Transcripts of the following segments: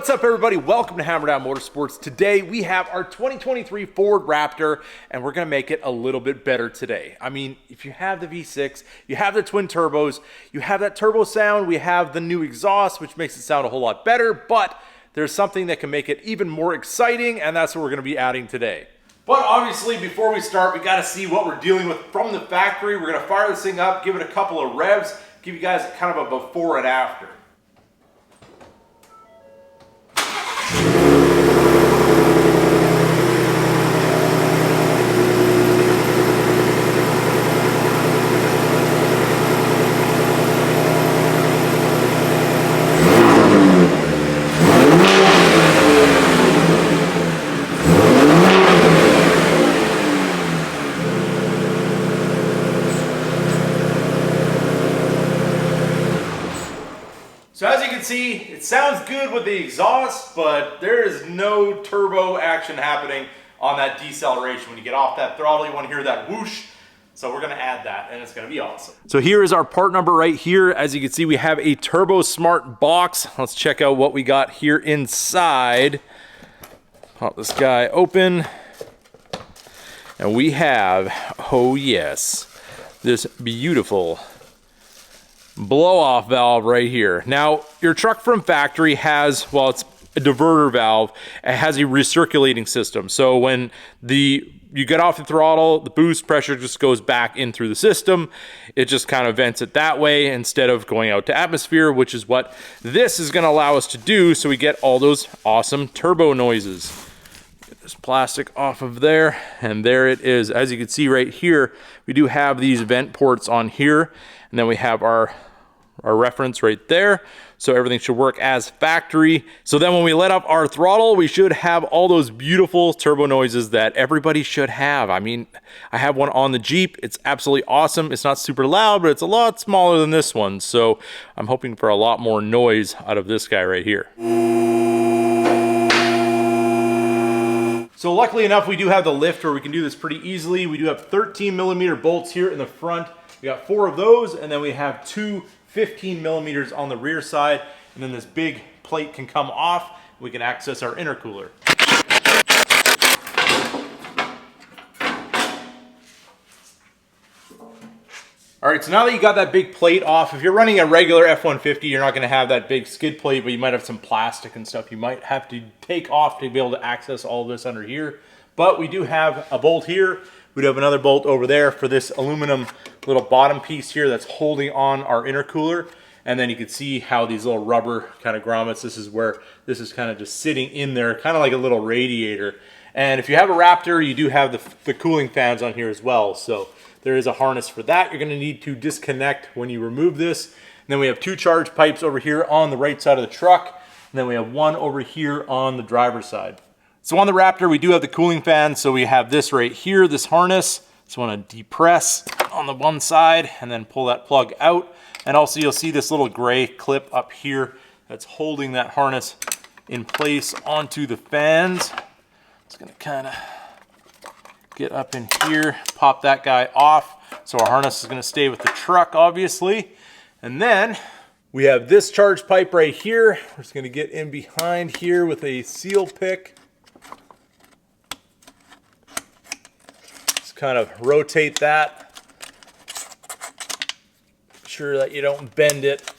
What's up, everybody? Welcome to Hammerdown Motorsports. Today we have our 2023 Ford Raptor, and we're going to make it a little bit better today. I mean, if you have the V6, you have the twin turbos, you have that turbo sound, we have the new exhaust, which makes it sound a whole lot better, but there's something that can make it even more exciting, and that's what we're going to be adding today. But obviously, before we start, we got to see what we're dealing with from the factory. We're going to fire this thing up, give it a couple of revs, give you guys kind of a before and after. So as you can see, it sounds good with the exhaust, but there is no turbo action happening on that deceleration. When you get off that throttle, you want to hear that whoosh. So we're going to add that, and it's going to be awesome. So here is our part number right here. As you can see, we have a Turbosmart box. Let's check out what we got here inside. Pop this guy open. And we have, oh yes, this beautiful blow-off valve right here. Now, your truck from factory has, well, it's a diverter valve. It has a recirculating system. So when you get off the throttle, the boost pressure just goes back in through the system. It just kind of vents it that way instead of going out to atmosphere, which is what this is going to allow us to do, so we get all those awesome turbo noises. Get this plastic off of there, and there it is. As you can see right here, we do have these vent ports on here, and then we have our reference right there, so everything should work as factory. So then when we let up our throttle, we should have all those beautiful turbo noises that everybody should have. I mean, I have one on the Jeep. It's absolutely awesome. It's not super loud, but it's a lot smaller than this one, so I'm hoping for a lot more noise out of this guy right here. So luckily enough, we do have the lift where we can do this pretty easily. We do have 13mm bolts here in the front. We got 4 of those, and then we have 2 15mm on the rear side, and then this big plate can come off. We can access our intercooler. All right, so now that you got that big plate off, if you're running a regular F-150, you're not gonna have that big skid plate, but you might have some plastic and stuff you might have to take off to be able to access all of this under here. But we do have a bolt here. We do have another bolt over there for this aluminum little bottom piece here that's holding on our intercooler. And then you can see how these little rubber kind of grommets, this is where this is kind of just sitting in there, kind of like a little radiator. And if you have a Raptor, you do have the cooling fans on here as well. So there is a harness for that. You're gonna need to disconnect when you remove this. And then we have 2 charge pipes over here on the right side of the truck. And then we have 1 over here on the driver's side. So on the Raptor, we do have the cooling fan. So we have this right here, this harness. So I want to depress on the one side and then pull that plug out. And also you'll see this little gray clip up here that's holding that harness in place onto the fans. It's going to kind of get up in here, pop that guy off. So our harness is going to stay with the truck, obviously. And then we have this charge pipe right here. We're just going to get in behind here with a seal pick. Kind of rotate that. Make sure that you don't bend it.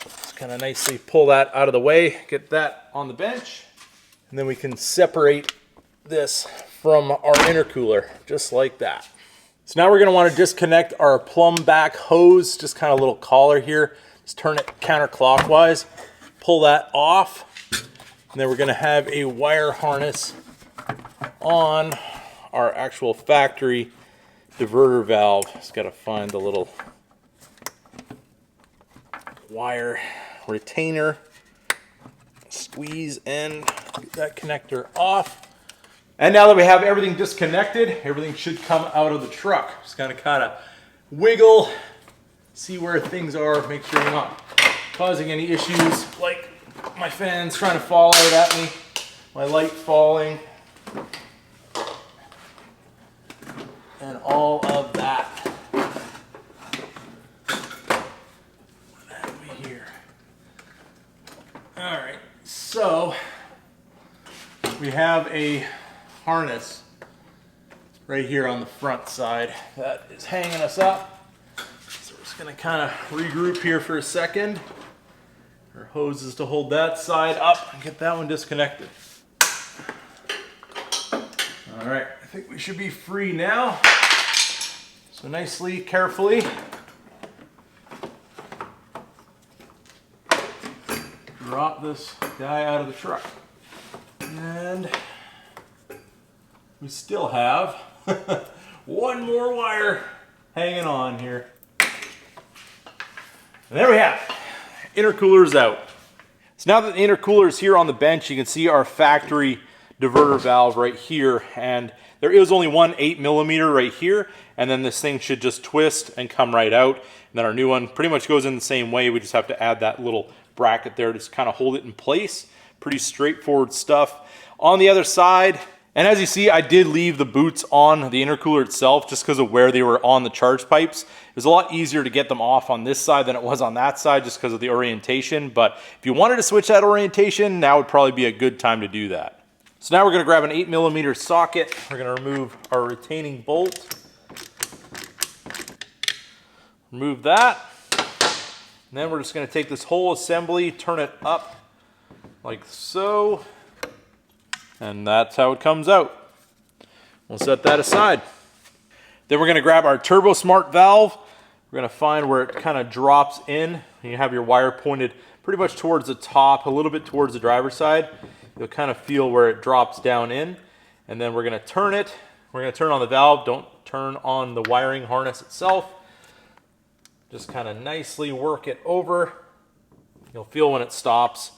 Just kind of nicely pull that out of the way. Get that on the bench. And then we can separate this from our intercooler, just like that. So now we're going to want to disconnect our plumb back hose, just kind of a little collar here. Just turn it counterclockwise. Pull that off. And then we're going to have a wire harness on our actual factory diverter valve. Just got to find the little wire retainer, squeeze and get that connector off. And now that we have everything disconnected, everything should come out of the truck. Just gonna kind of wiggle, see where things are, make sure you're not causing any issues like my fans trying to fall out at me, my light falling. And all of that. What have we here? All right, so we have a harness right here on the front side that is hanging us up. So we're just gonna kind of regroup here for a second. Our hose is to hold that side up and get that one disconnected. All right, I think we should be free now. So nicely, carefully, drop this guy out of the truck. And we still have one more wire hanging on here. And there we have it. Intercooler's out. So now that the intercooler is here on the bench, you can see our factory diverter valve right here. And there is only one 8mm right here. And then this thing should just twist and come right out. And then our new one pretty much goes in the same way. We just have to add that little bracket there to just kind of hold it in place. Pretty straightforward stuff. On the other side, and as you see, I did leave the boots on the intercooler itself just because of where they were on the charge pipes. It was a lot easier to get them off on this side than it was on that side just because of the orientation. But if you wanted to switch that orientation, now would probably be a good time to do that. So now we're going to grab an 8mm socket. We're going to remove our retaining bolt. Remove that. And then we're just going to take this whole assembly, turn it up like so, and that's how it comes out. We'll set that aside. Then we're going to grab our Turbosmart valve. We're going to find where it kind of drops in. You have your wire pointed pretty much towards the top, a little bit towards the driver's side. You'll kind of feel where it drops down in. And then we're going to turn it. We're going to turn on the valve. Don't turn on the wiring harness itself. Just kind of nicely work it over. You'll feel when it stops.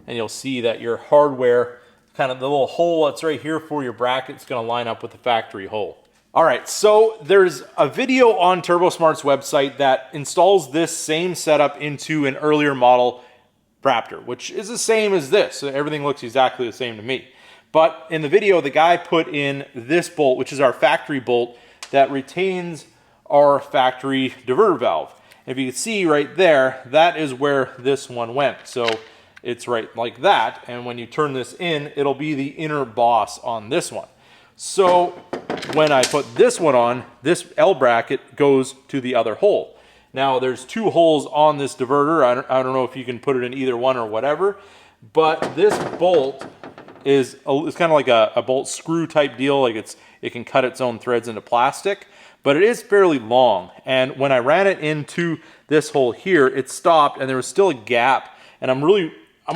And you'll see that your hardware, kind of the little hole that's right here for your bracket, is going to line up with the factory hole. All right, so there's a video on Turbosmart's website that installs this same setup into an earlier model Raptor, which is the same as this. So everything looks exactly the same to me. But in the video, the guy put in this bolt, which is our factory bolt, that retains our factory diverter valve. If you can see right there, that is where this one went. So it's right like that, and when you turn this in, it'll be the inner boss on this one. So when I put this one on, this L bracket goes to the other hole. Now there's two holes on this diverter. I don't know if you can put it in either one or whatever, but this bolt is kind of like a bolt screw type deal. Like it can cut its own threads into plastic, but it is fairly long. And when I ran it into this hole here, it stopped and there was still a gap. And I'm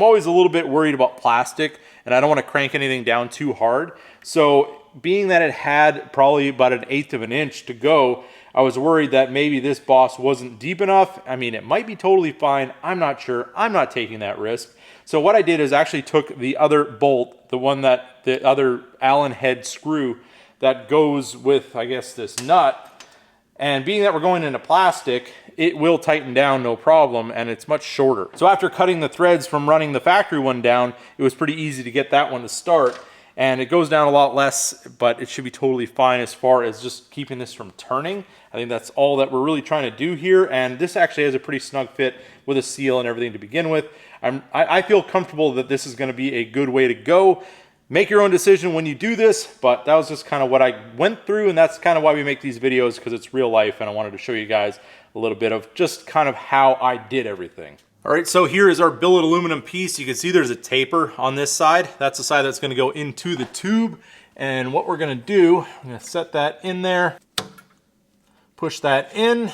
always a little bit worried about plastic, and I don't want to crank anything down too hard. So being that it had probably about 1/8 of an inch to go, I was worried that maybe this boss wasn't deep enough. I mean, it might be totally fine. I'm not sure. I'm not taking that risk. So what I did is actually took the other bolt, the other Allen head screw that goes with, I guess, this nut. And being that we're going into plastic, it will tighten down no problem, and it's much shorter. So after cutting the threads from running the factory one down, it was pretty easy to get that one to start. And it goes down a lot less, but it should be totally fine as far as just keeping this from turning. I think that's all that we're really trying to do here. And this actually has a pretty snug fit with a seal and everything to begin with. I feel comfortable that this is going to be a good way to go. Make your own decision when you do this, but that was just kind of what I went through, and that's kind of why we make these videos, because it's real life, and I wanted to show you guys a little bit of just kind of how I did everything. All right, so here is our billet aluminum piece. You can see there's a taper on this side. That's the side that's going to go into the tube, and what we're going to do, I'm going to set that in there, push that in.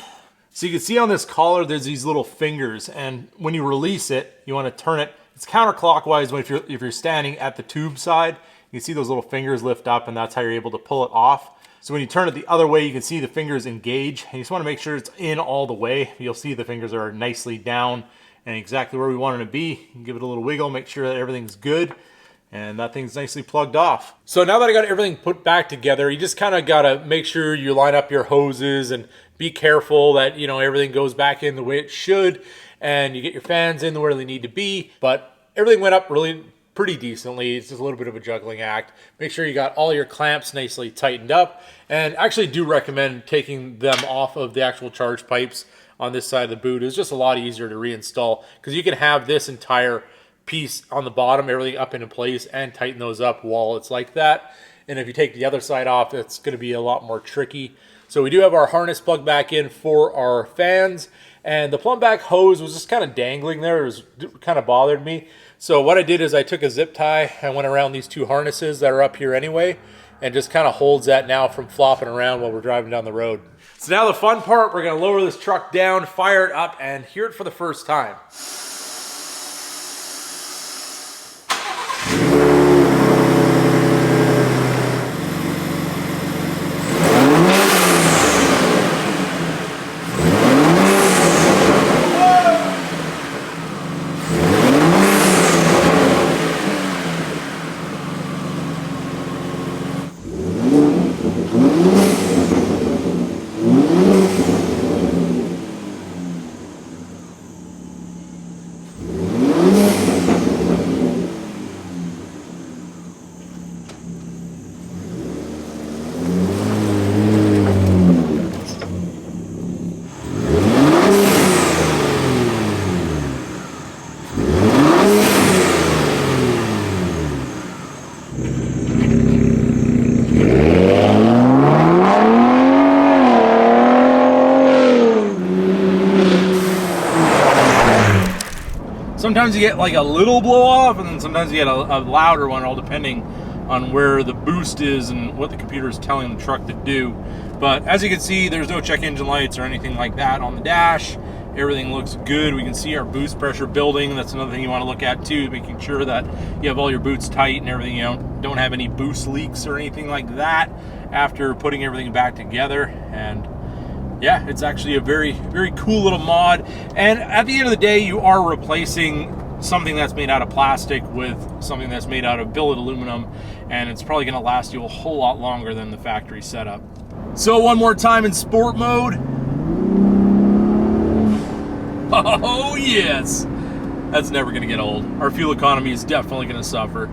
So you can see on this collar, there's these little fingers, and when you release it, you want to turn it. It's counterclockwise if you're standing at the tube side. You can see those little fingers lift up, and that's how you're able to pull it off. So when you turn it the other way, you can see the fingers engage, and you just want to make sure it's in all the way. You'll see the fingers are nicely down and exactly where we want them to be. You can give it a little wiggle, make sure that everything's good, and that thing's nicely plugged off. So now that I got everything put back together, you just kind of got to make sure you line up your hoses and be careful that, you know, everything goes back in the way it should, and you get your fans in where they need to be. But everything went up really pretty decently. It's just a little bit of a juggling act. Make sure you got all your clamps nicely tightened up, and actually do recommend taking them off of the actual charge pipes on this side of the boot. It's just a lot easier to reinstall, because you can have this entire piece on the bottom, everything up into place, and tighten those up while it's like that. And if you take the other side off, it's going to be a lot more tricky. So we do have our harness plugged back in for our fans, and the plumb back hose was just kind of dangling there. It kind of bothered me. So what I did is I took a zip tie and went around these two harnesses that are up here anyway, and just kind of holds that now from flopping around while we're driving down the road. So now the fun part, we're going to lower this truck down, fire it up, and hear it for the first time. Sometimes you get like a little blow off, and then sometimes you get a louder one, all depending on where the boost is and what the computer is telling the truck to do. But as you can see, there's no check engine lights or anything like that on the dash. Everything looks good. We can see our boost pressure building. That's another thing you want to look at too, making sure that you have all your boots tight and everything. You don't have any boost leaks or anything like that after putting everything back together. And yeah, it's actually a very, very cool little mod. And at the end of the day, you are replacing something that's made out of plastic with something that's made out of billet aluminum, and it's probably going to last you a whole lot longer than the factory setup. So one more time in sport mode. Oh yes, that's never going to get old. Our fuel economy is definitely going to suffer.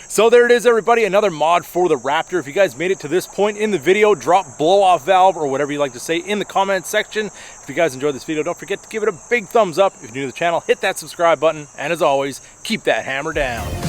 So there it is, everybody, another mod for the Raptor. If you guys made it to this point in the video, drop blow-off valve or whatever you like to say in the comment section. If you guys enjoyed this video, don't forget to give it a big thumbs up. If you're new to the channel, hit that subscribe button. And as always, keep that hammer down.